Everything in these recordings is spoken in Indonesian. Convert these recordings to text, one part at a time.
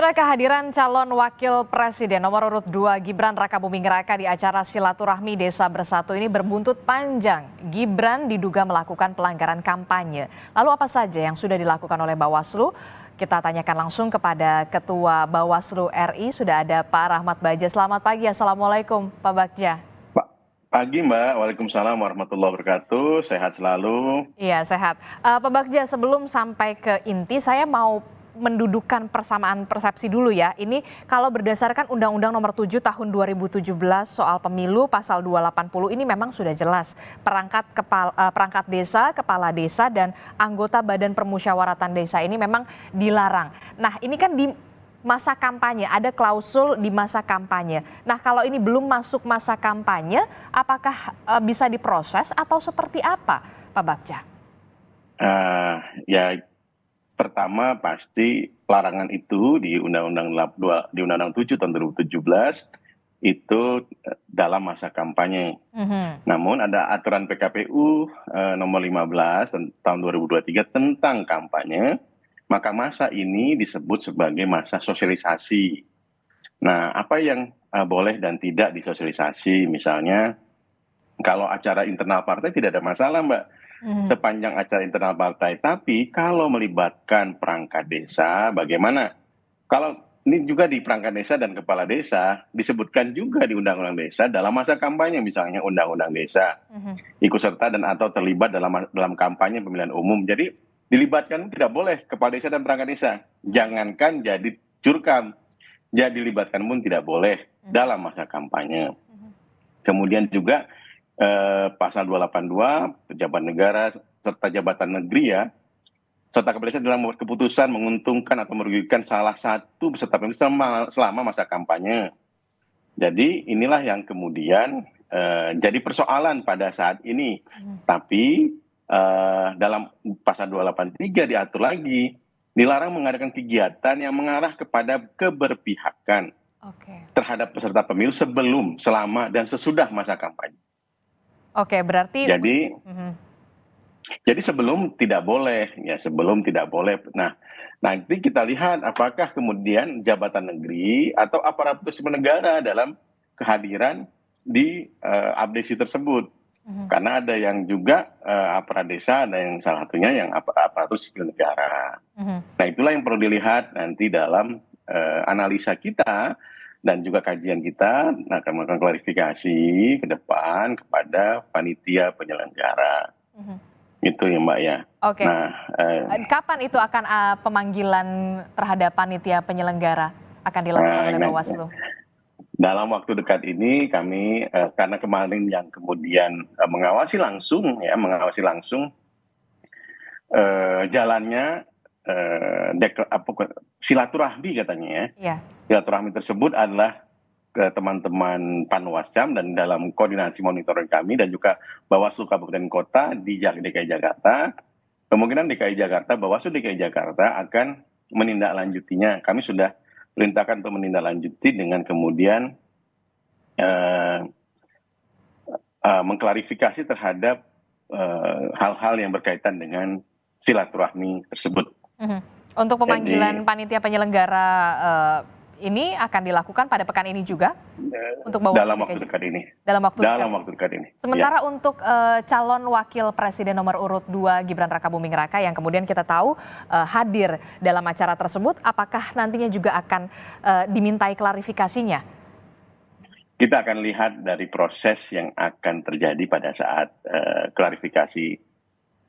Setelah kehadiran calon wakil presiden nomor urut 2 Gibran Rakabuming Raka di acara silaturahmi Desa Bersatu ini berbuntut panjang. Gibran diduga melakukan pelanggaran kampanye. Lalu apa saja yang sudah dilakukan oleh Bawaslu? Kita tanyakan langsung kepada Ketua Bawaslu RI, sudah ada Pak Rahmat Bagja. Selamat pagi, Assalamualaikum Pak Bagja. Pagi Mbak, Waalaikumsalam warahmatullahi wabarakatuh, sehat selalu. Iya sehat. Pak Bagja, sebelum sampai ke inti saya mau mendudukan persamaan persepsi dulu ya. Ini kalau berdasarkan Undang-Undang Nomor 7 Tahun 2017 soal pemilu pasal 280 ini memang sudah jelas perangkat desa, kepala desa dan anggota Badan Permusyawaratan Desa ini memang dilarang. Nah, ini kan di masa kampanye, ada klausul di masa kampanye. Nah, kalau ini belum masuk masa kampanye, apakah bisa diproses atau seperti apa, Pak Bagja? Ya, pertama pasti larangan itu di Undang-Undang 7 tahun 2017 itu dalam masa kampanye. Namun ada aturan PKPU nomor 15 tahun 2023 tentang kampanye, maka masa ini disebut sebagai masa sosialisasi. Nah, apa yang boleh dan tidak disosialisasi, misalnya kalau acara internal partai tidak ada masalah, Mbak, sepanjang acara internal partai. Tapi kalau melibatkan perangkat desa, bagaimana? Kalau ini juga di perangkat desa dan kepala desa disebutkan juga di Undang-Undang Desa dalam masa kampanye, misalnya Undang-Undang Desa, ikut serta dan atau terlibat dalam kampanye pemilihan umum. Jadi dilibatkan tidak boleh kepala desa dan perangkat desa. Jangankan jadi jurkam, jadi dilibatkan pun tidak boleh dalam masa kampanye. Kemudian juga pasal 282 pejabat negara serta jabatan negeri ya, serta kepala desa dalam membuat keputusan menguntungkan atau merugikan salah satu peserta pemilu selama masa kampanye. Jadi inilah yang kemudian jadi persoalan pada saat ini. Tapi dalam pasal 283 diatur lagi, dilarang mengadakan kegiatan yang mengarah kepada keberpihakan terhadap peserta pemilu sebelum, selama, dan sesudah masa kampanye. Oke, berarti jadi sebelum tidak boleh, ya sebelum tidak boleh. Nah, nanti kita lihat apakah kemudian jabatan negeri atau aparatur sipil negara dalam kehadiran di abdesi tersebut. Karena ada yang juga aparat desa, ada yang salah satunya yang aparatur sipil negara. Nah, itulah yang perlu dilihat nanti dalam analisa kita dan juga kajian kita akan melakukan klarifikasi ke depan kepada panitia penyelenggara. Itu ya Mbak ya. Oke. Nah, kapan itu akan pemanggilan terhadap panitia penyelenggara akan dilakukan oleh Bawaslu? Dalam waktu dekat ini kami karena kemarin yang kemudian mengawasi langsung jalannya silaturahmi katanya ya. Silaturahmi tersebut adalah ke teman-teman Panwascam dan dalam koordinasi monitoring kami dan juga Bawaslu Kabupaten Kota di DKI Jakarta. Kemungkinan Bawaslu DKI Jakarta akan menindaklanjutinya. Kami sudah perintahkan untuk menindaklanjuti dengan kemudian mengklarifikasi terhadap hal-hal yang berkaitan dengan silaturahmi tersebut. Untuk pemanggilan panitia penyelenggara ini akan dilakukan pada pekan ini juga untuk Bawaslu dalam waktu dekat ini. Dalam waktu dekat ini. Sementara untuk calon wakil presiden nomor urut 2 Gibran Rakabuming Raka yang kemudian kita tahu hadir dalam acara tersebut, apakah nantinya juga akan dimintai klarifikasinya? Kita akan lihat dari proses yang akan terjadi pada saat klarifikasi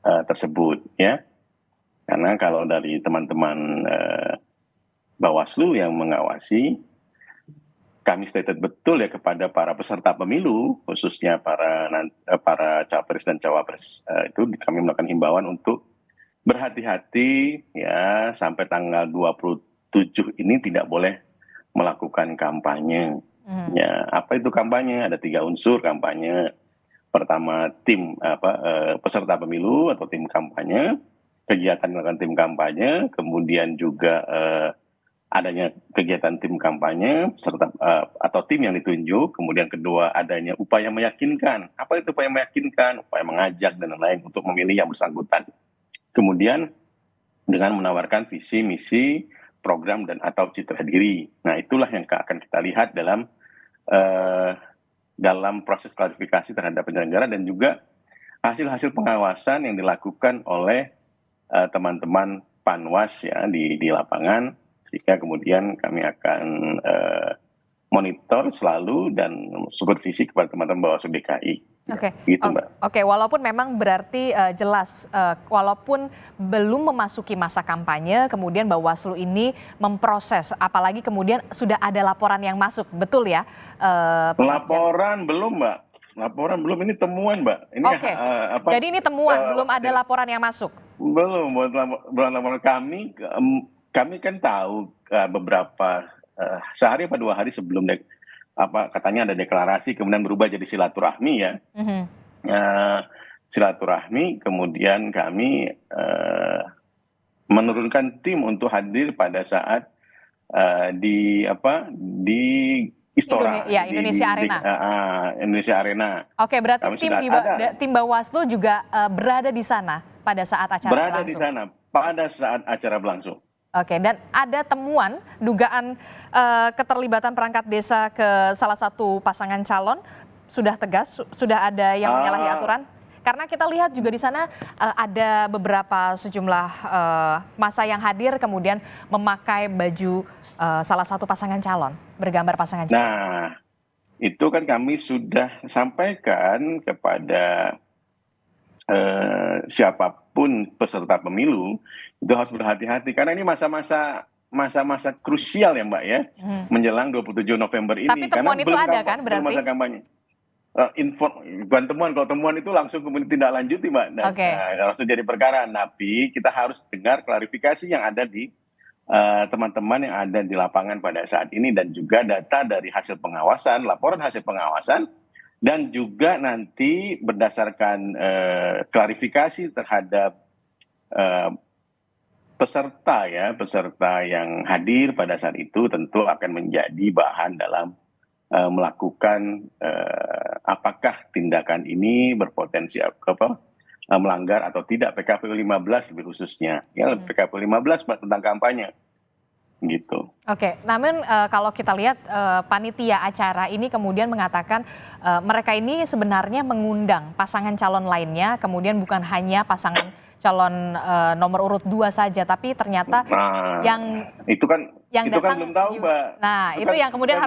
tersebut ya. Karena kalau dari teman-teman Bawaslu yang mengawasi, kami stated betul ya kepada para peserta pemilu, khususnya para capres dan cawapres, itu kami melakukan himbauan untuk berhati-hati ya, sampai tanggal 27 ini tidak boleh melakukan kampanye. Ya, apa itu kampanye? Ada 3 unsur kampanye. Pertama, tim peserta pemilu atau tim kampanye, kegiatan melakukan tim kampanye, kemudian juga adanya kegiatan tim kampanye serta atau tim yang ditunjuk, kemudian kedua adanya upaya meyakinkan. Apa itu upaya meyakinkan? Upaya mengajak dan lain-lain untuk memilih yang bersangkutan. Kemudian dengan menawarkan visi misi program dan atau citra diri. Nah, itulah yang akan kita lihat eh, dalam proses klarifikasi terhadap penyelenggara dan juga hasil-hasil pengawasan yang dilakukan oleh teman-teman Panwas ya di lapangan, sehingga kemudian kami akan monitor selalu dan supervisi kepada teman-teman Bawaslu DKI. Oke, Gitu, Mbak. Oke, walaupun memang berarti jelas, walaupun belum memasuki masa kampanye, kemudian Bawaslu ini memproses, apalagi kemudian sudah ada laporan yang masuk, betul ya? Pak Bagja? Laporan belum, Mbak. Laporan belum, ini temuan, Mbak. Ini Oke, jadi ini temuan, belum ada laporan yang masuk? Belum, buat laporan kami kan tahu beberapa sehari atau 2 hari sebelum katanya ada deklarasi kemudian berubah jadi silaturahmi ya. Silaturahmi kemudian kami menurunkan tim untuk hadir pada saat di Istora, Indonesia Arena. Indonesia Arena. Oke, berarti tim Bawaslu juga berada di sana pada saat acara berlangsung. Berada di sana pada saat acara berlangsung. Oke, dan ada temuan dugaan keterlibatan perangkat desa ke salah satu pasangan calon, sudah tegas, sudah ada yang menyalahi aturan? Karena kita lihat juga di sana ada beberapa sejumlah massa yang hadir kemudian memakai baju salah satu pasangan calon, bergambar pasangan calon. Nah, itu kan kami sudah sampaikan kepada siapapun peserta pemilu itu harus berhati-hati karena ini masa-masa krusial ya Mbak ya, menjelang 27 November ini. Tapi temuan karena itu ada kan berarti? Masa kampanye. Bukan temuan, kalau temuan itu langsung kemudian tindak lanjuti Mbak, dan langsung jadi perkara. Tapi kita harus dengar klarifikasi yang ada di teman-teman yang ada di lapangan pada saat ini dan juga data dari hasil pengawasan, laporan hasil pengawasan, dan juga nanti berdasarkan klarifikasi terhadap peserta yang hadir pada saat itu tentu akan menjadi bahan dalam melakukan apakah tindakan ini berpotensi melanggar atau tidak PKPU 15 lebih khususnya ya, PKPU 15 tentang kampanye gitu. Oke, namun kalau kita lihat panitia acara ini kemudian mengatakan mereka ini sebenarnya mengundang pasangan calon lainnya, kemudian bukan hanya pasangan calon nomor urut 2 saja, tapi ternyata itu kan datang, belum tahu Mbak. Nah itu yang kemudian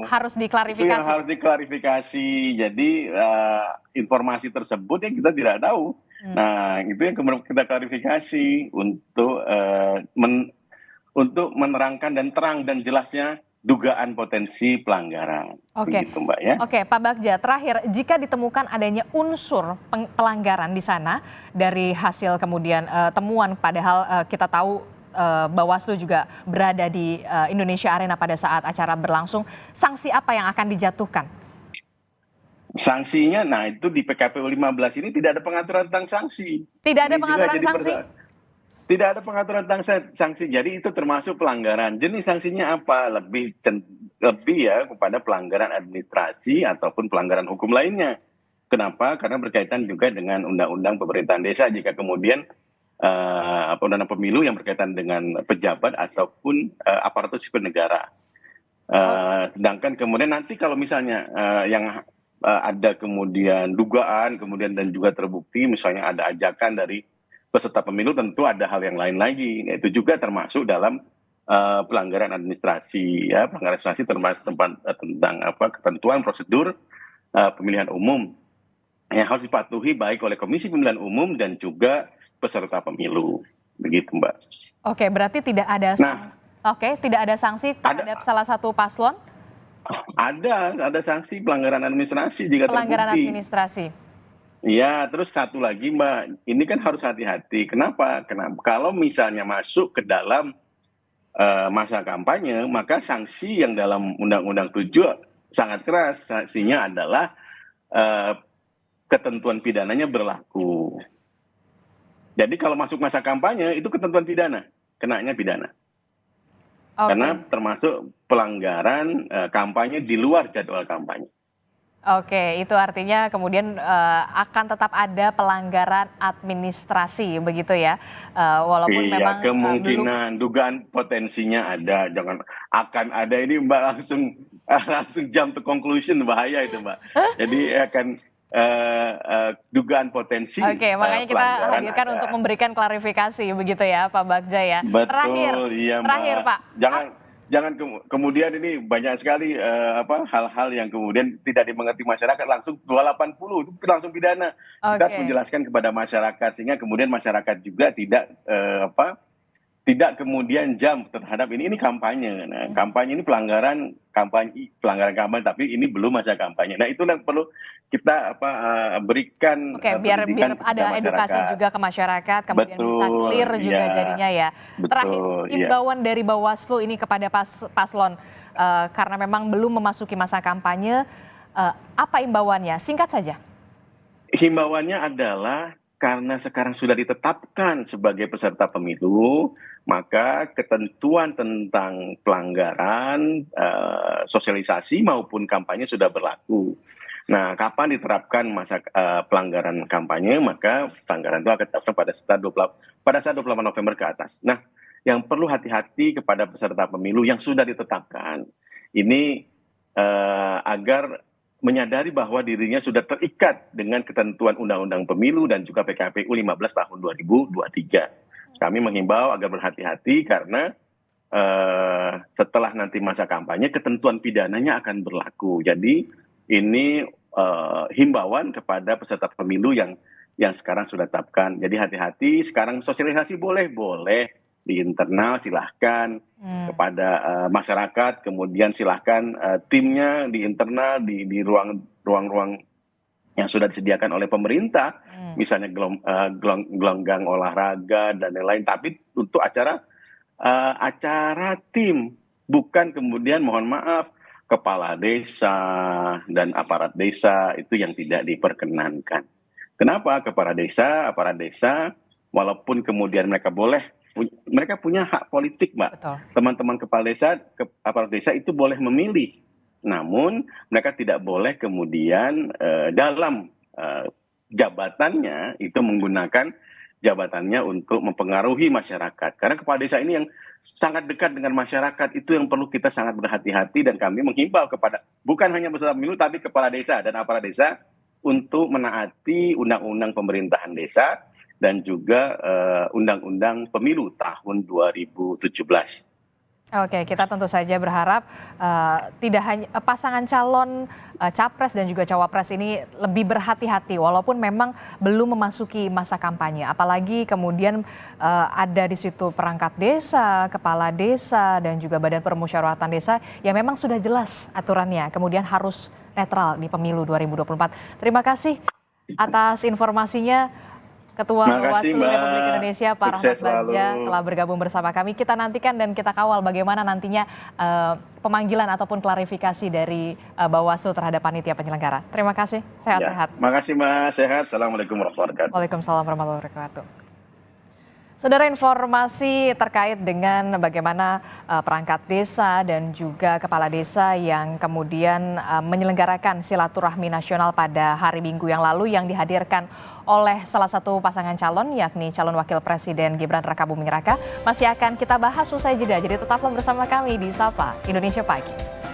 harus diklarifikasi. Itu yang harus diklarifikasi. Jadi informasi tersebut yang kita tidak tahu. Nah itu yang kemudian kita klarifikasi untuk menerangkan dan terang dan jelasnya dugaan potensi pelanggaran. Oke, begitu, Mbak ya. Oke, Pak Bagja, terakhir jika ditemukan adanya unsur pelanggaran di sana dari hasil kemudian temuan, padahal kita tahu Bawaslu juga berada di Indonesia Arena pada saat acara berlangsung, sanksi apa yang akan dijatuhkan? Sanksinya, nah itu di PKPU 15 ini tidak ada pengaturan tentang sanksi. Tidak ada pengaturan sanksi? Tidak ada pengaturan tentang sanksi, jadi itu termasuk pelanggaran. Jenis sanksinya apa? Lebih ya kepada pelanggaran administrasi ataupun pelanggaran hukum lainnya. Kenapa? Karena berkaitan juga dengan undang-undang pemerintahan desa. Jika kemudian undang-undang pemilu yang berkaitan dengan pejabat ataupun aparatur sipil negara. Sedangkan kemudian nanti kalau misalnya yang ada kemudian dugaan, kemudian dan juga terbukti, misalnya ada ajakan dari peserta pemilu, tentu ada hal yang lain lagi, yaitu juga termasuk dalam pelanggaran administrasi, ya pelanggaran administrasi termasuk tentang ketentuan prosedur pemilihan umum yang harus dipatuhi baik oleh Komisi Pemilihan Umum dan juga peserta pemilu, begitu Mbak. Oke, berarti tidak ada sanksi. Tidak ada sanksi terhadap salah satu paslon? Ada sanksi pelanggaran administrasi jika pelanggaran terbukti. Administrasi. Ya, terus satu lagi Mbak, ini kan harus hati-hati. Kenapa? Kalau misalnya masuk ke dalam masa kampanye, maka sanksi yang dalam Undang-Undang 7 sangat keras. Sanksinya adalah ketentuan pidananya berlaku. Jadi kalau masuk masa kampanye itu ketentuan pidana, kenanya pidana. Karena termasuk pelanggaran kampanye di luar jadwal kampanye. Oke, itu artinya kemudian akan tetap ada pelanggaran administrasi begitu ya, walaupun Iya, memang belum. kemungkinan, dugaan potensinya ada, jangan akan ada ini Mbak langsung langsung jump to conclusion, bahaya itu Mbak. Jadi akan dugaan potensi Oke, makanya kita pelanggaran hadirkan ada. untuk memberikan klarifikasi begitu ya Pak Bagja ya. Betul, iya Terakhir Mbak. Pak. Jangan kemudian ini banyak sekali hal-hal yang kemudian tidak dimengerti masyarakat, langsung 280 itu langsung pidana. Kita harus Oke. menjelaskan kepada masyarakat sehingga kemudian masyarakat juga tidak kemudian jump terhadap ini kampanye. Nah, kampanye ini pelanggaran kampanye, tapi ini belum masa kampanye. Nah, itu yang perlu kita berikan Oke, biar pendidikan kepada ada edukasi masyarakat. juga ke masyarakat, kemudian bisa Betul, clear juga iya. jadinya ya. Terakhir, Betul, iya. imbauan dari Bawaslu ini kepada paslon, karena memang belum memasuki masa kampanye, apa imbauannya? Singkat saja. Himbauannya adalah karena sekarang sudah ditetapkan sebagai peserta pemilu, maka ketentuan tentang pelanggaran sosialisasi maupun kampanye sudah berlaku. Nah, kapan diterapkan masa pelanggaran kampanye, maka pelanggaran itu akan diterapkan pada saat 28 November ke atas. Nah, yang perlu hati-hati kepada peserta pemilu yang sudah ditetapkan, ini agar menyadari bahwa dirinya sudah terikat dengan ketentuan Undang-Undang Pemilu dan juga PKPU 15 tahun 2023. Kami menghimbau agar berhati-hati karena setelah nanti masa kampanye ketentuan pidananya akan berlaku. Jadi ini himbauan kepada peserta pemilu yang sekarang sudah tetapkan. Jadi hati-hati, sekarang sosialisasi boleh di internal silahkan, kepada masyarakat, kemudian silahkan timnya di internal di ruang-ruang yang sudah disediakan oleh pemerintah, misalnya gelanggang olahraga dan lain-lain. Tapi untuk acara tim, bukan kemudian mohon maaf kepala desa dan aparat desa itu yang tidak diperkenankan. Kenapa? Aparat desa, walaupun kemudian mereka punya hak politik, Mbak. Betul. Teman-teman kepala desa, aparat desa itu boleh memilih. Namun mereka tidak boleh kemudian dalam jabatannya itu menggunakan jabatannya untuk mempengaruhi masyarakat. Karena kepala desa ini yang sangat dekat dengan masyarakat, itu yang perlu kita sangat berhati-hati, dan kami menghimbau kepada bukan hanya peserta pemilu tapi kepala desa dan aparat desa untuk menaati undang-undang pemerintahan desa dan juga Undang-Undang Pemilu tahun 2017. Oke, kita tentu saja berharap tidak hanya pasangan calon capres dan juga cawapres ini lebih berhati-hati walaupun memang belum memasuki masa kampanye. Apalagi kemudian ada di situ perangkat desa, kepala desa dan juga badan permusyawaratan desa yang memang sudah jelas aturannya. Kemudian harus netral di pemilu 2024. Terima kasih atas informasinya. Ketua Bawaslu Republik Indonesia Pak Rahmat Bagja telah bergabung bersama kami. Kita nantikan dan kita kawal bagaimana nantinya pemanggilan ataupun klarifikasi dari Bawaslu terhadap panitia penyelenggara. Terima kasih, sehat-sehat. Terima kasih Mas, sehat. Assalamualaikum warahmatullahi wabarakatuh. Waalaikumsalam warahmatullahi wabarakatuh. Saudara, informasi terkait dengan bagaimana perangkat desa dan juga kepala desa yang kemudian menyelenggarakan silaturahmi nasional pada hari Minggu yang lalu yang dihadirkan oleh salah satu pasangan calon yakni calon wakil presiden Gibran Rakabuming Raka masih akan kita bahas usai jeda. Jadi tetaplah bersama kami di Sapa Indonesia Pagi.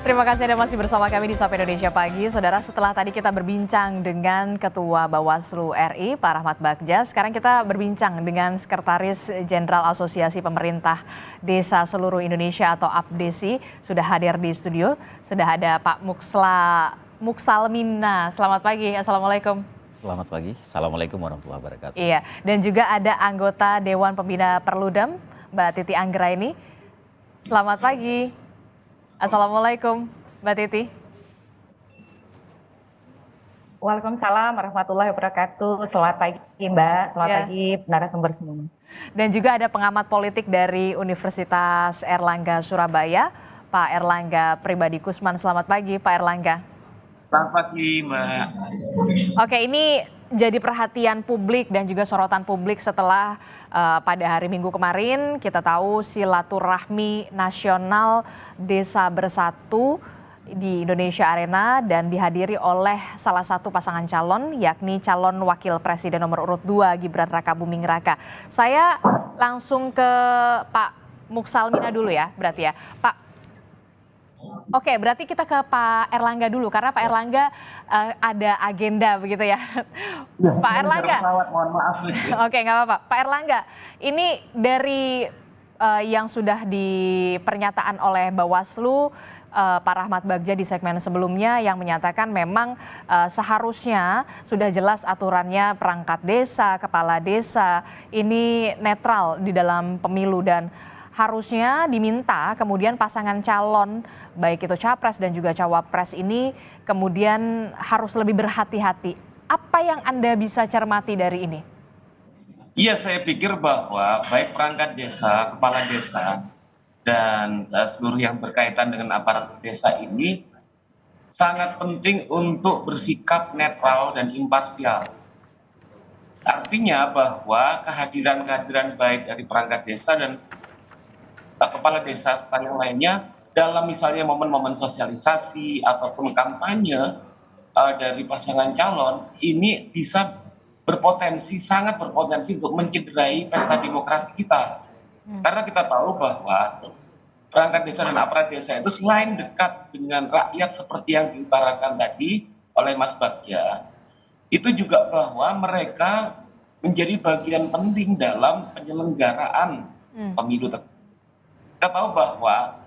Terima kasih Anda masih bersama kami di Sapa Indonesia Pagi. Saudara, setelah tadi kita berbincang dengan Ketua Bawaslu RI, Pak Rahmat Bagja, sekarang kita berbincang dengan Sekretaris Jenderal Asosiasi Pemerintah Desa Seluruh Indonesia atau APDESI. Sudah hadir di studio, sudah ada Pak Muksalmina. Selamat pagi, Assalamualaikum. Selamat pagi, Assalamualaikum warahmatullahi wabarakatuh. Iya, dan juga ada anggota Dewan Pembina Perludem, Mbak Titi Anggraini. Selamat pagi. Assalamualaikum, Mbak Titi. Waalaikumsalam warahmatullahi wabarakatuh. Selamat pagi Mbak, selamat pagi narasumber semua. Dan juga ada pengamat politik dari Universitas Airlangga Surabaya, Pak Erlangga Pribadi Kusman. Selamat pagi Pak Erlangga. Selamat pagi, Mbak. Oke, ini jadi perhatian publik dan juga sorotan publik setelah pada hari Minggu kemarin kita tahu silaturahmi nasional Desa Bersatu di Indonesia Arena dan dihadiri oleh salah satu pasangan calon yakni calon wakil presiden nomor urut 2 Gibran Rakabuming Raka. Saya langsung ke Pak Muksalmina dulu ya berarti ya. Pak, oke, berarti kita ke Pak Erlangga dulu karena Pak Erlangga ada agenda begitu ya. Pak Erlangga. Mohon maaf. Oke, nggak apa-apa. Pak Erlangga, ini dari yang sudah dipernyataan oleh Bawaslu, Pak Rahmat Bagja di segmen sebelumnya yang menyatakan memang seharusnya sudah jelas aturannya perangkat desa, kepala desa ini netral di dalam pemilu dan harusnya diminta kemudian pasangan calon baik itu capres dan juga cawapres ini kemudian harus lebih berhati-hati. Apa yang Anda bisa cermati dari ini? Iya, saya pikir bahwa baik perangkat desa, kepala desa, dan seluruh yang berkaitan dengan aparat desa ini sangat penting untuk bersikap netral dan imparsial. Artinya bahwa kehadiran-kehadiran baik dari perangkat desa dan kepala desa serta yang lainnya dalam misalnya momen-momen sosialisasi ataupun kampanye dari pasangan calon ini bisa sangat berpotensi untuk mencederai pesta demokrasi kita. Karena kita tahu bahwa perangkat desa dan aparat desa itu selain dekat dengan rakyat seperti yang diutarakan tadi oleh Mas Bagja, itu juga bahwa mereka menjadi bagian penting dalam penyelenggaraan pemilu. Kita tahu bahwa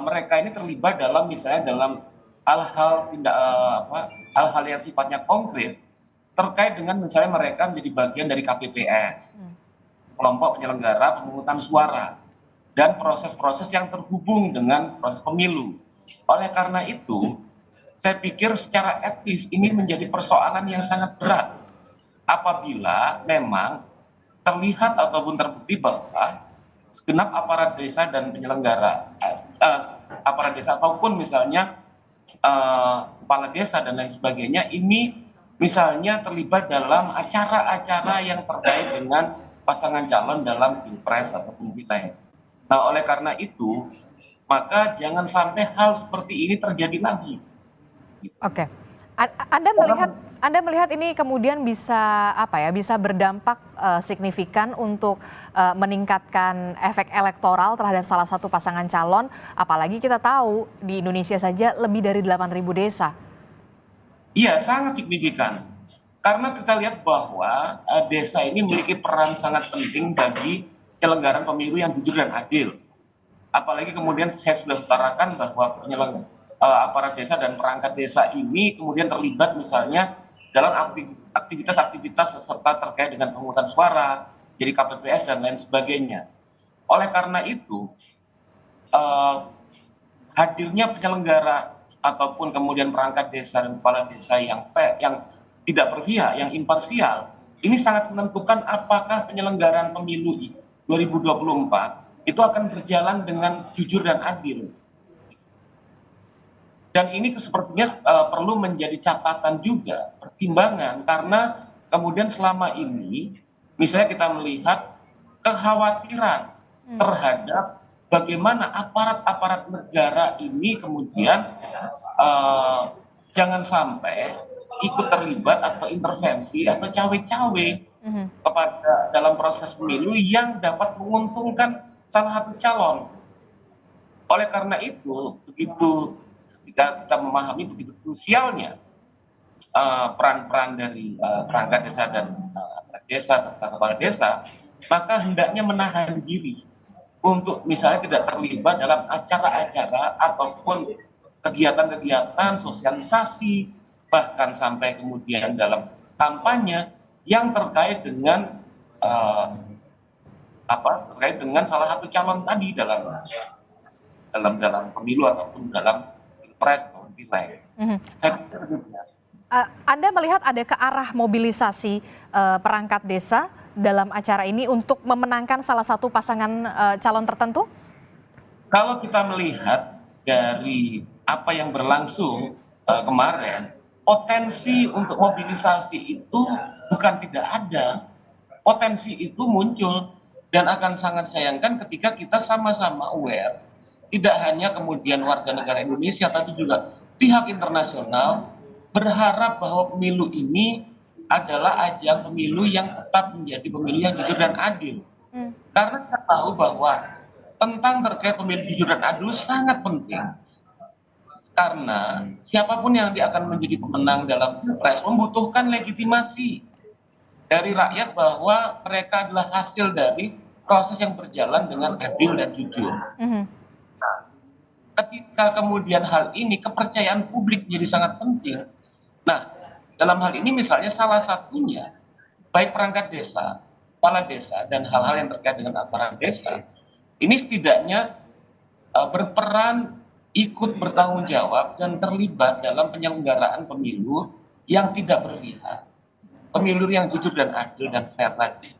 mereka ini terlibat dalam misalnya dalam hal-hal yang sifatnya konkret terkait dengan misalnya mereka menjadi bagian dari KPPS, kelompok penyelenggara pemungutan suara, dan proses-proses yang terhubung dengan proses pemilu. Oleh karena itu, saya pikir secara etis ini menjadi persoalan yang sangat berat apabila memang terlihat ataupun terbukti bahwa segenap aparat desa dan penyelenggara, aparat desa ataupun misalnya kepala desa dan lain sebagainya ini misalnya terlibat dalam acara-acara yang terkait dengan pasangan calon dalam pilpres ataupun pileg. Nah, oleh karena itu, maka jangan sampai hal seperti ini terjadi lagi. Oke, Anda melihat ini kemudian bisa bisa berdampak signifikan untuk meningkatkan efek elektoral terhadap salah satu pasangan calon, apalagi kita tahu di Indonesia saja lebih dari 8.000 desa. Iya, sangat signifikan. Karena kita lihat bahwa desa ini memiliki peran sangat penting bagi penyelenggaraan pemilu yang jujur dan adil. Apalagi kemudian saya sudah utarakan bahwa aparat desa dan perangkat desa ini kemudian terlibat misalnya dalam aktivitas-aktivitas serta terkait dengan pemungutan suara, jadi KPPS dan lain sebagainya. Oleh karena itu, hadirnya penyelenggara ataupun kemudian perangkat desa dan kepala desa yang tidak berpihak, yang imparsial, ini sangat menentukan apakah penyelenggaraan pemilu 2024 itu akan berjalan dengan jujur dan adil. Dan ini sepertinya perlu menjadi catatan juga, pertimbangan, karena kemudian selama ini misalnya kita melihat kekhawatiran terhadap bagaimana aparat-aparat negara ini kemudian jangan sampai ikut terlibat atau intervensi atau cawe-cawe kepada dalam proses pemilu yang dapat menguntungkan salah satu calon. Oleh karena itu, begitu ketika kita memahami begitu krusialnya peran-peran dari perangkat desa dan desa serta kepala desa, maka hendaknya menahan diri untuk misalnya tidak terlibat dalam acara-acara ataupun kegiatan-kegiatan sosialisasi, bahkan sampai kemudian dalam kampanye yang terkait dengan terkait dengan salah satu calon tadi dalam pemilu ataupun dalam pilpres atau pileg. Saya pikir demikian. Anda melihat ada ke arah mobilisasi perangkat desa dalam acara ini untuk memenangkan salah satu pasangan calon tertentu? Kalau kita melihat dari apa yang berlangsung kemarin, potensi untuk mobilisasi itu bukan tidak ada, potensi itu muncul dan akan sangat sayangkan ketika kita sama-sama aware, tidak hanya kemudian warga negara Indonesia tapi juga pihak internasional berharap bahwa pemilu ini adalah ajang pemilu yang tetap menjadi pemilu yang jujur dan adil. Karena kita tahu bahwa tentang terkait pemilu jujur dan adil sangat penting. Karena siapapun yang nanti akan menjadi pemenang dalam Pilpres membutuhkan legitimasi dari rakyat bahwa mereka adalah hasil dari proses yang berjalan dengan adil dan jujur. Nah, ketika kemudian hal ini kepercayaan publik menjadi sangat penting. Nah, dalam hal ini misalnya salah satunya baik perangkat desa, kepala desa dan hal-hal yang terkait dengan aparat desa ini setidaknya berperan ikut bertanggung jawab dan terlibat dalam penyelenggaraan pemilu yang tidak berpihak. Pemilu yang jujur dan adil dan fair tadi.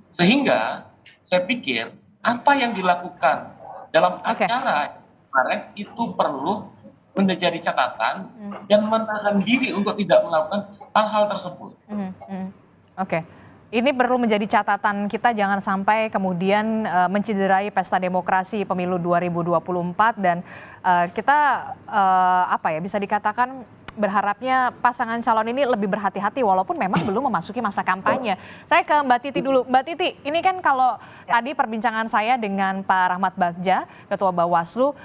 Sehingga saya pikir apa yang dilakukan dalam acara kemarin itu perlu menjadi catatan dan menahan diri untuk tidak melakukan hal-hal tersebut. Oke. Ini perlu menjadi catatan kita, jangan sampai kemudian mencederai pesta demokrasi pemilu 2024 dan kita bisa dikatakan berharapnya pasangan calon ini lebih berhati-hati walaupun memang belum memasuki masa kampanye. Saya ke Mbak Titi dulu. Mbak Titi, ini kan kalau tadi perbincangan saya dengan Pak Rahmat Bagja, Ketua Bawaslu,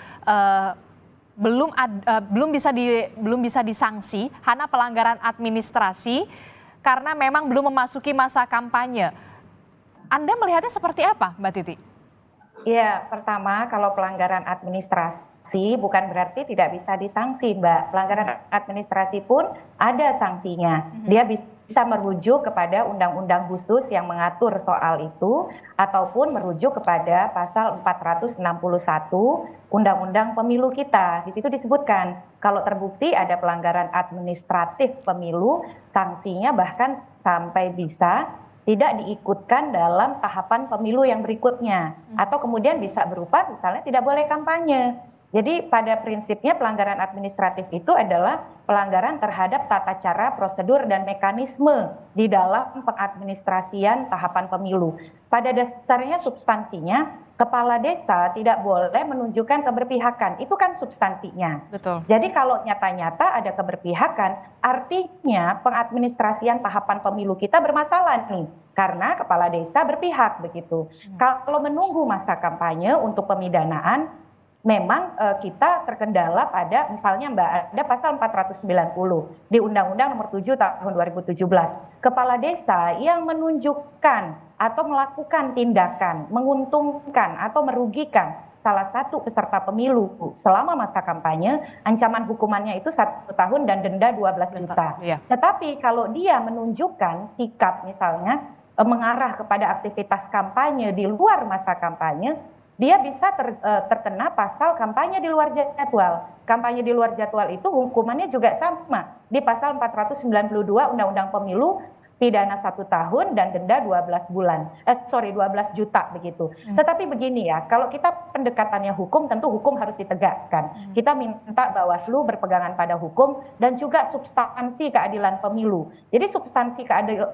belum bisa disanksi hanya pelanggaran administrasi karena memang belum memasuki masa kampanye. Anda melihatnya seperti apa, Mbak Titi? Ya, pertama kalau pelanggaran administrasi bukan berarti tidak bisa disanksi, Mbak. Pelanggaran administrasi pun ada sanksinya. Dia bisa merujuk kepada undang-undang khusus yang mengatur soal itu ataupun merujuk kepada pasal 461 Undang-Undang Pemilu kita. Di situ disebutkan kalau terbukti ada pelanggaran administratif pemilu, sanksinya bahkan sampai bisa tidak diikutkan dalam tahapan pemilu yang berikutnya. Atau kemudian bisa berupa misalnya tidak boleh kampanye. Jadi pada prinsipnya pelanggaran administratif itu adalah pelanggaran terhadap tata cara, prosedur, dan mekanisme di dalam pengadministrasian tahapan pemilu. Pada dasarnya substansinya, kepala desa tidak boleh menunjukkan keberpihakan. Itu kan substansinya. Betul. Jadi kalau nyata-nyata ada keberpihakan, artinya pengadministrasian tahapan pemilu kita bermasalah nih. Karena kepala desa berpihak begitu. Kalau menunggu masa kampanye untuk pemidanaan, memang kita terkendala pada misalnya Mbak, ada pasal 490 di Undang-Undang Nomor 7 Tahun 2017. Kepala desa yang menunjukkan atau melakukan tindakan menguntungkan atau merugikan salah satu peserta pemilu selama masa kampanye, ancaman hukumannya itu 1 tahun dan denda 12 juta. Iya. Tetapi kalau dia menunjukkan sikap misalnya mengarah kepada aktivitas kampanye di luar masa kampanye, dia bisa terkena pasal kampanye di luar jadwal. Kampanye di luar jadwal itu hukumannya juga sama. Di pasal 492 Undang-Undang Pemilu, pidana 1 tahun dan denda 12 juta begitu. Tetapi begini ya, kalau kita pendekatannya hukum, tentu hukum harus ditegakkan. Kita minta Bawaslu berpegangan pada hukum dan juga substansi keadilan pemilu. Jadi substansi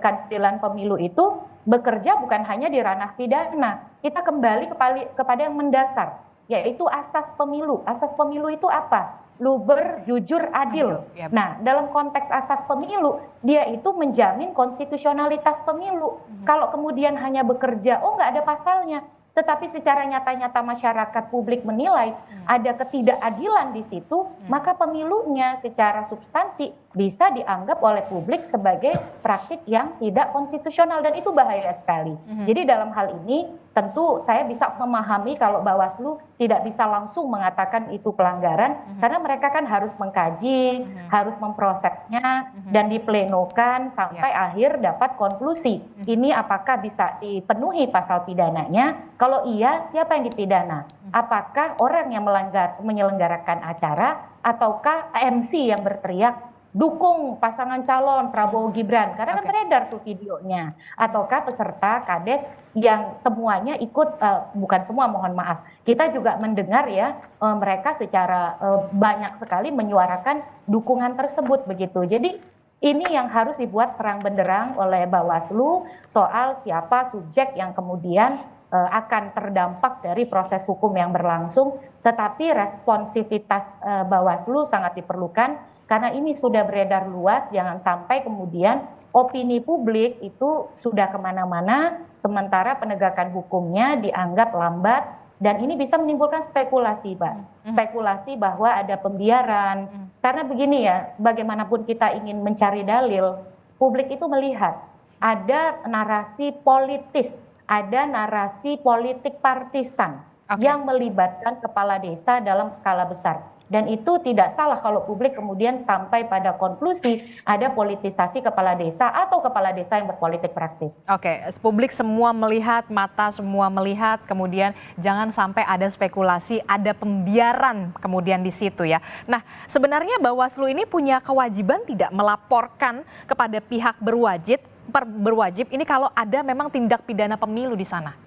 keadilan pemilu itu bekerja bukan hanya di ranah pidana. Kita kembali kepada yang mendasar, yaitu asas pemilu. Asas pemilu itu apa? Luber, jujur, adil. Nah, dalam konteks asas pemilu, dia itu menjamin konstitusionalitas pemilu. Kalau kemudian hanya bekerja, nggak ada pasalnya. Tetapi secara nyata-nyata masyarakat publik menilai ada ketidakadilan di situ, maka pemilunya secara substansi bisa dianggap oleh publik sebagai praktik yang tidak konstitusional dan itu bahaya sekali. Jadi dalam hal ini tentu saya bisa memahami kalau Bawaslu tidak bisa langsung mengatakan itu pelanggaran karena mereka kan harus mengkaji, harus memprosesnya dan diplenokan sampai akhir dapat konklusi. Ini apakah bisa dipenuhi pasal pidananya? Kalau iya, siapa yang dipidana? Apakah orang yang menyelenggarakan acara ataukah MC yang berteriak dukung pasangan calon Prabowo Gibran, karena kan Oke. beredar tuh videonya, ataukah peserta Kades yang semuanya ikut, bukan semua, mohon maaf, kita juga mendengar ya, mereka secara banyak sekali menyuarakan dukungan tersebut begitu. Jadi ini yang harus dibuat terang benderang oleh Bawaslu soal siapa subjek yang kemudian akan terdampak dari proses hukum yang berlangsung, tetapi responsivitas Bawaslu sangat diperlukan karena ini sudah beredar luas, jangan sampai kemudian opini publik itu sudah kemana-mana, sementara penegakan hukumnya dianggap lambat, dan ini bisa menimbulkan spekulasi, Pak. Spekulasi bahwa ada pembiaran, karena begini ya, bagaimanapun kita ingin mencari dalil, publik itu melihat ada narasi politis, ada narasi politik partisan yang melibatkan kepala desa dalam skala besar. Dan itu tidak salah kalau publik kemudian sampai pada konklusi ada politisasi kepala desa atau kepala desa yang berpolitik praktis. Oke, publik semua melihat, mata semua melihat, kemudian jangan sampai ada spekulasi, ada pembiaran kemudian di situ ya. Nah, sebenarnya Bawaslu ini punya kewajiban tidak melaporkan kepada pihak berwajib ini kalau ada memang tindak pidana pemilu di sana?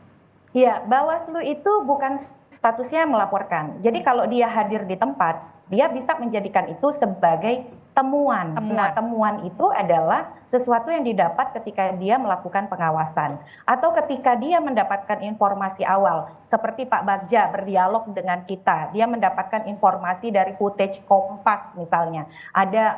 Ya, Bawaslu itu bukan statusnya melaporkan. Jadi kalau dia hadir di tempat, dia bisa menjadikan itu sebagai temuan. Nah, temuan itu adalah sesuatu yang didapat ketika dia melakukan pengawasan atau ketika dia mendapatkan informasi awal, seperti Pak Bagja berdialog dengan kita, dia mendapatkan informasi dari footage Kompas misalnya, ada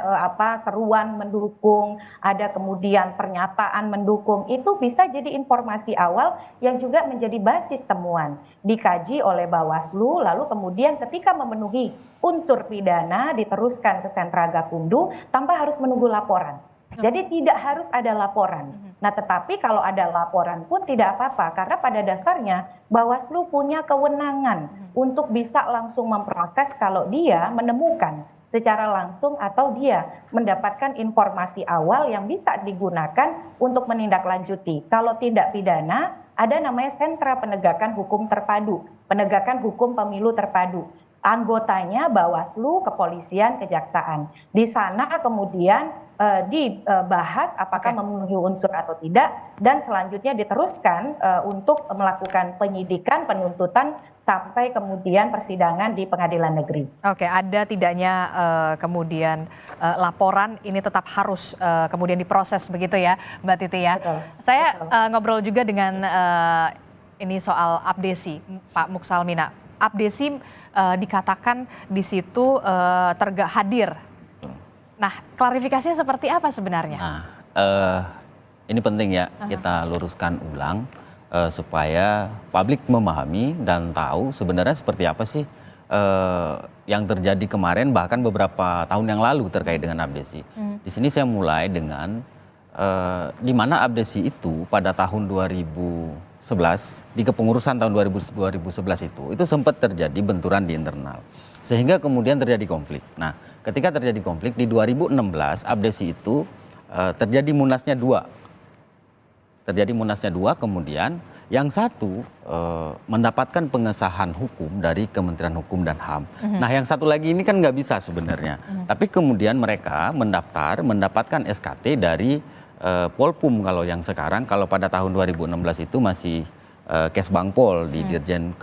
seruan mendukung, ada kemudian pernyataan mendukung, itu bisa jadi informasi awal yang juga menjadi basis temuan, dikaji oleh Bawaslu, lalu kemudian ketika memenuhi unsur pidana diteruskan ke sentra Gakumdu tanpa harus menunggu laporan. Jadi tidak harus ada laporan. Nah, tetapi kalau ada laporan pun tidak apa-apa karena pada dasarnya Bawaslu punya kewenangan untuk bisa langsung memproses kalau dia menemukan secara langsung atau dia mendapatkan informasi awal yang bisa digunakan untuk menindaklanjuti. Kalau tindak pidana ada namanya sentra penegakan hukum terpadu, penegakan hukum pemilu terpadu. Anggotanya Bawaslu, Kepolisian, Kejaksaan. Di sana kemudian dibahas apakah memenuhi unsur atau tidak, dan selanjutnya diteruskan untuk melakukan penyidikan, penuntutan, sampai kemudian persidangan di pengadilan negeri. Oke, ada tidaknya kemudian laporan ini tetap harus kemudian diproses begitu ya, Mbak Titi ya. Betul, Saya betul. ngobrol juga dengan ini soal abdesi, Pak Muksalmina. Abdesi dikatakan di situ hadir. Nah, klarifikasinya seperti apa sebenarnya? Nah, ini penting ya kita luruskan ulang supaya publik memahami dan tahu sebenarnya seperti apa sih yang terjadi kemarin bahkan beberapa tahun yang lalu terkait dengan abdesi. Di sini saya mulai dengan di mana abdesi itu pada tahun 2011 di kepengurusan tahun 2011 itu sempat terjadi benturan di internal sehingga kemudian terjadi konflik. Nah, ketika terjadi konflik di 2016 abdesi itu terjadi munasnya dua, kemudian yang satu mendapatkan pengesahan hukum dari Kementerian Hukum dan HAM. Nah, yang satu lagi ini kan nggak bisa sebenarnya, tapi kemudian mereka mendapatkan SKT dari Polpum kalau yang sekarang, kalau pada tahun 2016 itu masih Kesbangpol di Dirjen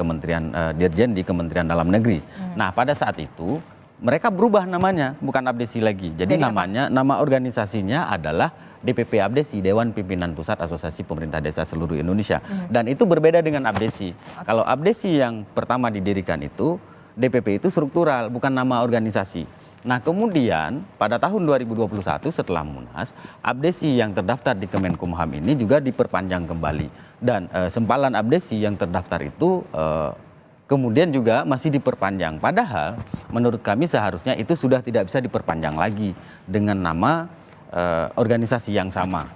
di Kementerian Dalam Negeri. Nah, pada saat itu mereka berubah namanya, bukan abdesi lagi. Jadi nama organisasinya adalah DPP Abdesi, Dewan Pimpinan Pusat Asosiasi Pemerintah Desa Seluruh Indonesia. Dan itu berbeda dengan abdesi. Kalau abdesi yang pertama didirikan itu, DPP itu struktural, bukan nama organisasi. Nah, kemudian pada tahun 2021 setelah Munas, abdesi yang terdaftar di Kemenkumham ini juga diperpanjang kembali. Dan sempalan abdesi yang terdaftar itu kemudian juga masih diperpanjang. Padahal menurut kami seharusnya itu sudah tidak bisa diperpanjang lagi dengan nama organisasi yang sama.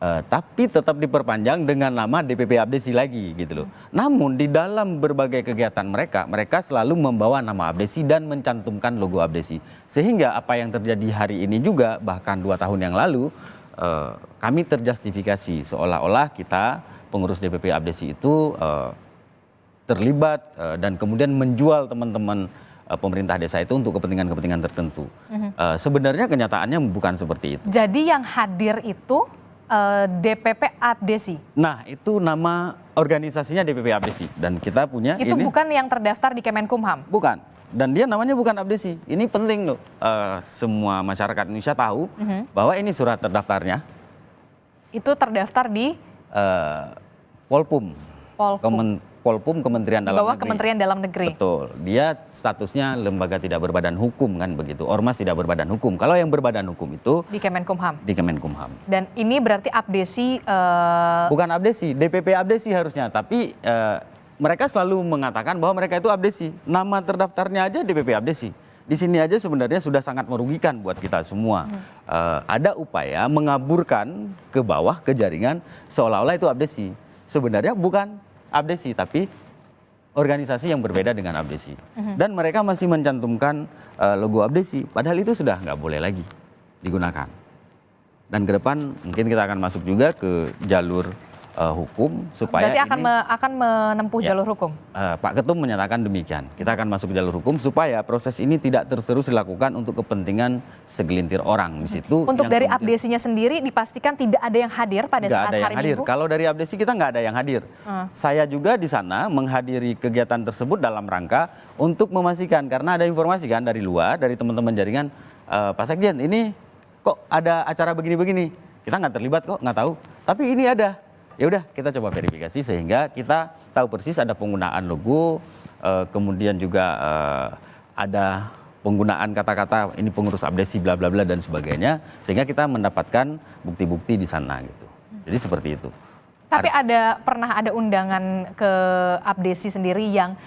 Tapi tetap diperpanjang dengan nama DPP Abdesi lagi gitu loh. Namun di dalam berbagai kegiatan mereka selalu membawa nama Abdesi dan mencantumkan logo Abdesi. Sehingga apa yang terjadi hari ini juga bahkan 2 tahun yang lalu kami terjustifikasi seolah-olah kita pengurus DPP Abdesi itu terlibat dan kemudian menjual teman-teman pemerintah desa itu untuk kepentingan-kepentingan tertentu. Sebenarnya kenyataannya bukan seperti itu. Jadi yang hadir itu DPP Abdesi. Nah, itu nama organisasinya DPP Abdesi dan kita punya Itu ini bukan yang terdaftar di Kemenkumham. bukan. Dan dia namanya bukan Abdesi. Ini penting loh. Semua masyarakat Indonesia tahu bahwa ini surat terdaftarnya Itu terdaftar di Polpum. Polhum. Polpum Kementerian Di Dalam bawah Negeri. Kementerian Dalam Negeri. Betul. Dia statusnya lembaga tidak berbadan hukum kan begitu. Ormas tidak berbadan hukum. Kalau yang berbadan hukum itu Di Kemenkumham. di Kemenkumham. Dan ini berarti Abdesi Bukan Abdesi, DPP Abdesi harusnya. Tapi mereka selalu mengatakan bahwa mereka itu Abdesi. Nama terdaftarnya aja DPP Abdesi. Di sini aja sebenarnya sudah sangat merugikan buat kita semua. Ada upaya mengaburkan ke bawah ke jaringan seolah-olah itu Abdesi. Sebenarnya bukan Abdesi, tapi organisasi yang berbeda dengan Abdesi. Dan mereka masih mencantumkan logo Abdesi, padahal itu sudah nggak boleh lagi digunakan. Dan ke depan mungkin kita akan masuk juga ke jalur hukum supaya berarti ini akan menempuh jalur hukum. Pak Ketum menyatakan demikian. Kita akan masuk ke jalur hukum supaya proses ini tidak terus-terus dilakukan untuk kepentingan segelintir orang di situ. Untuk yang dari kemudian Abdesinya sendiri dipastikan tidak ada yang hadir pada nggak saat ada yang hari hadir. Minggu. Kalau dari Abdesi kita nggak ada yang hadir. Saya juga di sana menghadiri kegiatan tersebut dalam rangka untuk memastikan karena ada informasi kan dari luar, dari teman-teman jaringan, Pak Sekjen ini kok ada acara begini-begini. Kita nggak terlibat kok, nggak tahu. Tapi ini ada. Ya udah kita coba verifikasi sehingga kita tahu persis ada penggunaan logo, kemudian juga ada penggunaan kata-kata ini pengurus Abdesi bla bla bla dan sebagainya, sehingga kita mendapatkan bukti-bukti di sana gitu. Jadi seperti itu. Tapi pernah ada undangan ke Abdesi sendiri yang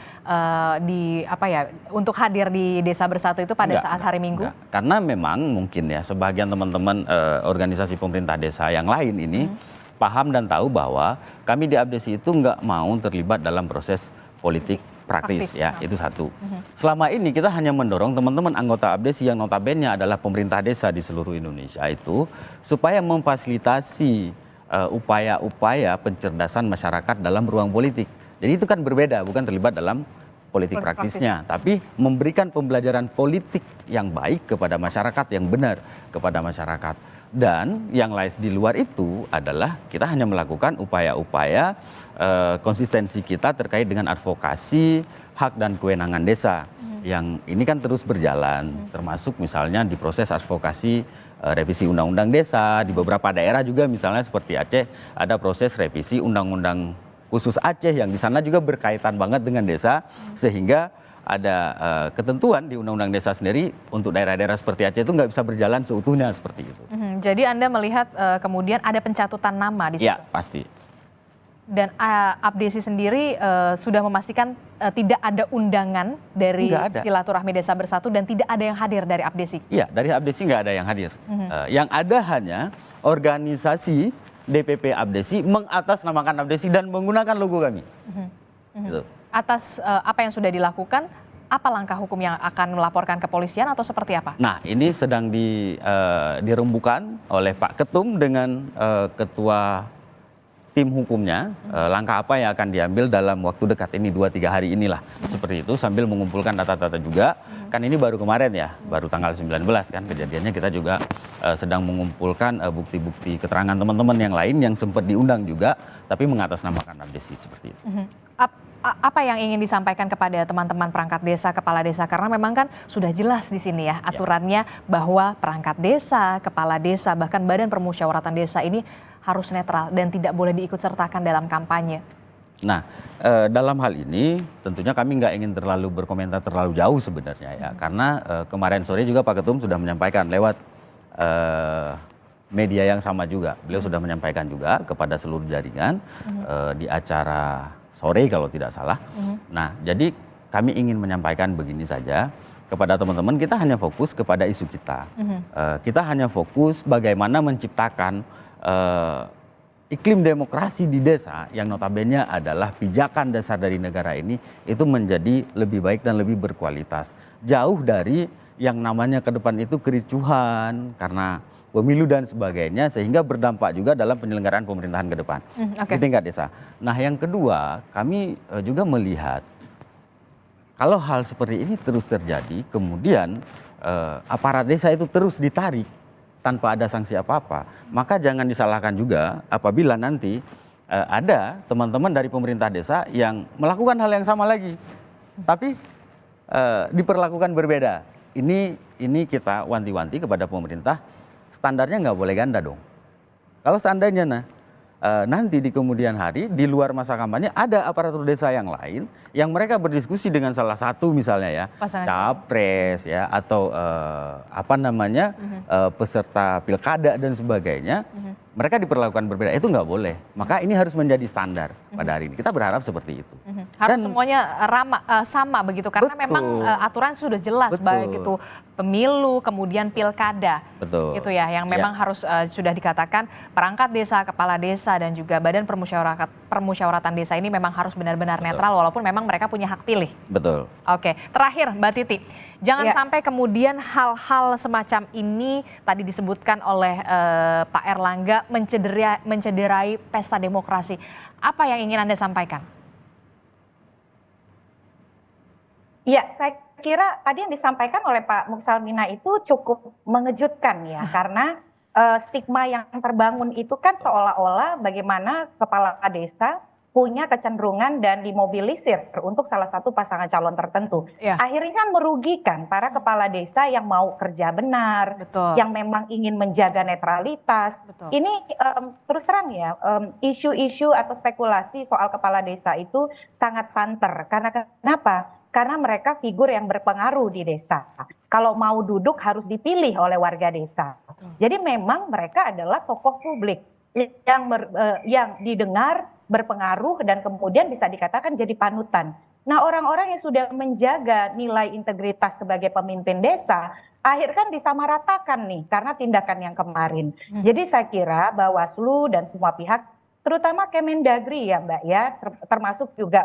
untuk hadir di Desa Bersatu itu pada saat hari Minggu? Enggak. Karena memang mungkin ya sebagian teman-teman organisasi pemerintah desa yang lain ini paham dan tahu bahwa kami di Abdesi itu nggak mau terlibat dalam proses politik praktis ya, itu satu. Selama ini kita hanya mendorong teman-teman anggota Abdesi yang notabene adalah pemerintah desa di seluruh Indonesia itu supaya memfasilitasi upaya-upaya pencerdasan masyarakat dalam ruang politik. Jadi itu kan berbeda, bukan terlibat dalam politik praktisnya, tapi memberikan pembelajaran politik yang baik kepada masyarakat, yang benar kepada masyarakat. Dan yang lain di luar itu adalah kita hanya melakukan upaya-upaya konsistensi kita terkait dengan advokasi hak dan kewenangan desa. Yang ini kan terus berjalan, termasuk misalnya di proses advokasi revisi undang-undang desa, di beberapa daerah juga misalnya seperti Aceh ada proses revisi undang-undang khusus Aceh yang di sana juga berkaitan banget dengan desa, sehingga ada ketentuan di Undang-Undang Desa sendiri untuk daerah-daerah seperti Aceh itu nggak bisa berjalan seutuhnya seperti itu. Jadi Anda melihat kemudian ada pencatutan nama di situ? Ya, pasti. Dan Abdesi sendiri sudah memastikan tidak ada undangan dari silaturahmi Desa Bersatu dan tidak ada yang hadir dari Abdesi? Iya, dari Abdesi nggak ada yang hadir. Yang ada hanya organisasi DPP Abdesi mengatasnamakan Abdesi dan menggunakan logo kami. Gitu. Atas apa yang sudah dilakukan, apa langkah hukum yang akan melaporkan ke kepolisian atau seperti apa? Nah, ini sedang dirembukan oleh Pak Ketum dengan ketua tim hukumnya, langkah apa yang akan diambil dalam waktu dekat ini 2-3 hari inilah. Seperti itu sambil mengumpulkan data-data juga. Kan ini baru kemarin ya, baru tanggal 19 kan kejadiannya, kita juga sedang mengumpulkan bukti-bukti keterangan teman-teman yang lain yang sempat diundang juga tapi mengatasnamakan Abdesi seperti itu. Apa yang ingin disampaikan kepada teman-teman perangkat desa, kepala desa? Karena memang kan sudah jelas di sini ya aturannya bahwa perangkat desa, kepala desa, bahkan badan permusyawaratan desa ini harus netral dan tidak boleh diikutsertakan dalam kampanye. Nah, dalam hal ini tentunya kami nggak ingin terlalu berkomentar terlalu jauh sebenarnya ya, karena kemarin sore juga Pak Ketum sudah menyampaikan lewat media yang sama juga. Beliau sudah menyampaikan juga kepada seluruh jaringan di acara sore kalau tidak salah. Nah, jadi kami ingin menyampaikan begini saja kepada teman-teman, kita hanya fokus kepada isu kita. Kita hanya fokus bagaimana menciptakan iklim demokrasi di desa yang notabene adalah pijakan dasar dari negara ini itu menjadi lebih baik dan lebih berkualitas. Jauh dari yang namanya ke depan itu kericuhan karena pemilu dan sebagainya, sehingga berdampak juga dalam penyelenggaraan pemerintahan ke depan di tingkat desa. Nah, yang kedua, kami juga melihat kalau hal seperti ini terus terjadi, kemudian aparat desa itu terus ditarik tanpa ada sanksi apa-apa, maka jangan disalahkan juga apabila nanti ada teman-teman dari pemerintah desa yang melakukan hal yang sama lagi, tapi diperlakukan berbeda. Ini kita wanti-wanti kepada pemerintah, standarnya nggak boleh ganda dong. Kalau seandainya nanti di kemudian hari di luar masa kampanye ada aparatur desa yang lain yang mereka berdiskusi dengan salah satu misalnya ya capres ya atau peserta pilkada dan sebagainya, mereka diperlakukan berbeda, itu nggak boleh. Maka ini harus menjadi standar pada hari ini. Kita berharap seperti itu. Harus semuanya sama begitu karena memang aturan sudah jelas, baik itu pemilu kemudian pilkada. Gitu ya, yang memang harus sudah dikatakan perangkat desa, kepala desa dan juga badan permusyawaratan desa ini memang harus benar-benar netral walaupun memang mereka punya hak pilih. Betul. Oke, terakhir Mbak Titi, jangan sampai kemudian hal-hal semacam ini tadi disebutkan oleh Pak Erlangga mencederai pesta demokrasi. Apa yang ingin Anda sampaikan? Ya, saya kira tadi yang disampaikan oleh Pak Muksalmina itu cukup mengejutkan ya, karena stigma yang terbangun itu kan seolah-olah bagaimana kepala desa punya kecenderungan dan dimobilisir untuk salah satu pasangan calon tertentu. Akhirnya kan merugikan para kepala desa yang mau kerja benar, yang memang ingin menjaga netralitas. Ini terus terang ya, isu-isu atau spekulasi soal kepala desa itu sangat santer. Karena kenapa? Karena mereka figur yang berpengaruh di desa. Kalau mau duduk harus dipilih oleh warga desa. Jadi memang mereka adalah tokoh publik yang didengar, berpengaruh, dan kemudian bisa dikatakan jadi panutan. Nah, orang-orang yang sudah menjaga nilai integritas sebagai pemimpin desa, akhirnya kan disamaratakan nih karena tindakan yang kemarin. Jadi saya kira Bawaslu dan semua pihak, terutama Kemendagri ya Mbak ya, termasuk juga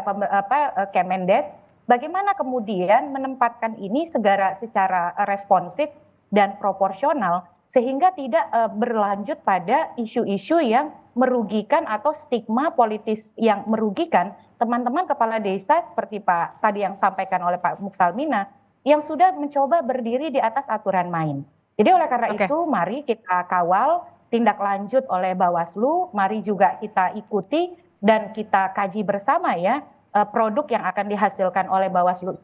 Kemendes, bagaimana kemudian menempatkan ini secara responsif dan proporsional sehingga tidak berlanjut pada isu-isu yang merugikan atau stigma politis yang merugikan teman-teman kepala desa seperti Pak tadi yang sampaikan oleh Pak Muksalmina yang sudah mencoba berdiri di atas aturan main. Jadi oleh karena itu mari kita kawal tindak lanjut oleh Bawaslu, mari juga kita ikuti dan kita kaji bersama ya produk yang akan dihasilkan oleh Bawaslu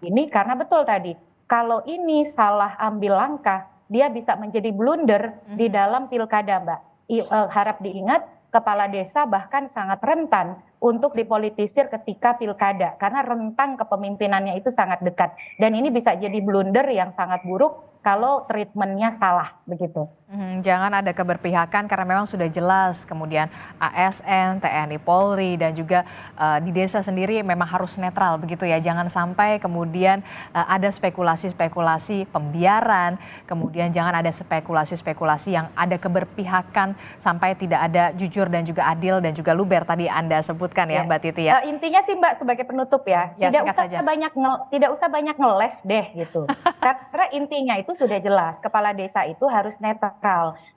ini, karena betul tadi kalau ini salah ambil langkah dia bisa menjadi blunder di dalam pilkada Mbak. Harap diingat kepala desa bahkan sangat rentan untuk dipolitisir ketika pilkada karena rentang kepemimpinannya itu sangat dekat dan ini bisa jadi blunder yang sangat buruk kalau treatmentnya salah begitu. Jangan ada keberpihakan karena memang sudah jelas kemudian ASN, TNI, Polri dan juga di desa sendiri memang harus netral begitu ya. Jangan sampai kemudian ada spekulasi-spekulasi pembiaran, kemudian jangan ada spekulasi-spekulasi yang ada keberpihakan sampai tidak ada jujur dan juga adil dan juga luber tadi Anda sebutkan ya Mbak Titi ya. Intinya sih Mbak sebagai penutup ya, tidak usah banyak ngeles deh gitu. Karena intinya itu sudah jelas, kepala desa itu harus netral.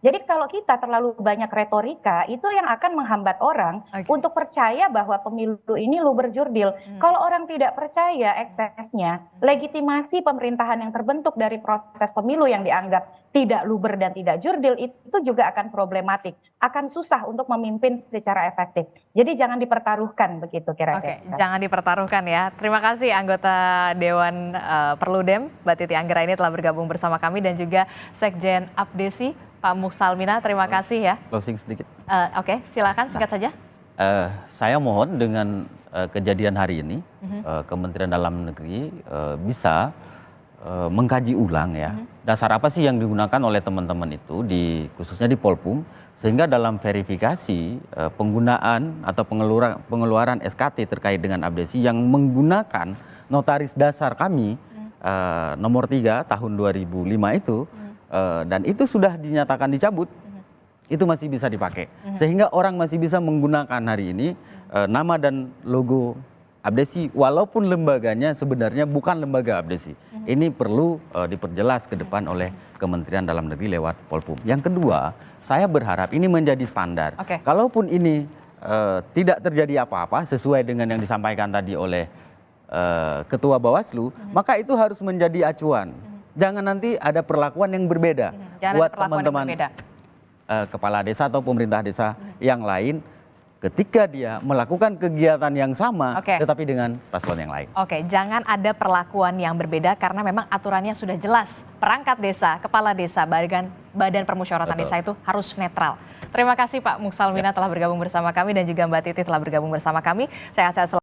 Jadi kalau kita terlalu banyak retorika, itu yang akan menghambat orang untuk percaya bahwa pemilu ini luber jurdil. Kalau orang tidak percaya eksesnya, legitimasi pemerintahan yang terbentuk dari proses pemilu yang dianggap tidak luber dan tidak jurdil, itu juga akan problematik. Akan susah untuk memimpin secara efektif. Jadi jangan dipertaruhkan begitu kira-kira. Jangan dipertaruhkan ya. Terima kasih anggota Dewan Perludem, Mbak Titi Anggraini telah bergabung bersama kami dan juga Sekjen Apdesi, Pak Muksalmina. Terima kasih ya. Closing sedikit. Silakan singkat saja. Saya mohon dengan kejadian hari ini, Kementerian Dalam Negeri bisa mengkaji ulang ya dasar apa sih yang digunakan oleh teman-teman itu khususnya di Polpum sehingga dalam verifikasi penggunaan atau pengeluaran SKT terkait dengan abdesi yang menggunakan notaris dasar kami nomor 3 tahun 2005 itu dan itu sudah dinyatakan dicabut, itu masih bisa dipakai sehingga orang masih bisa menggunakan hari ini nama dan logo abdesi walaupun lembaganya sebenarnya bukan lembaga abdesi. Ini perlu diperjelas ke depan oleh Kementerian Dalam Negeri lewat Polpum. Yang kedua, saya berharap ini menjadi standar. Kalaupun ini tidak terjadi apa-apa sesuai dengan yang disampaikan tadi oleh ketua Bawaslu, maka itu harus menjadi acuan. Jangan nanti ada perlakuan yang berbeda buat teman-teman kepala desa atau pemerintah desa yang lain ketika dia melakukan kegiatan yang sama, tetapi dengan paslon yang lain. Oke, jangan ada perlakuan yang berbeda karena memang aturannya sudah jelas. Perangkat desa, kepala desa, badan permusyawaratan desa itu harus netral. Terima kasih Pak Muksalmina telah bergabung bersama kami dan juga Mbak Titi telah bergabung bersama kami. Sehat-sehat selalu.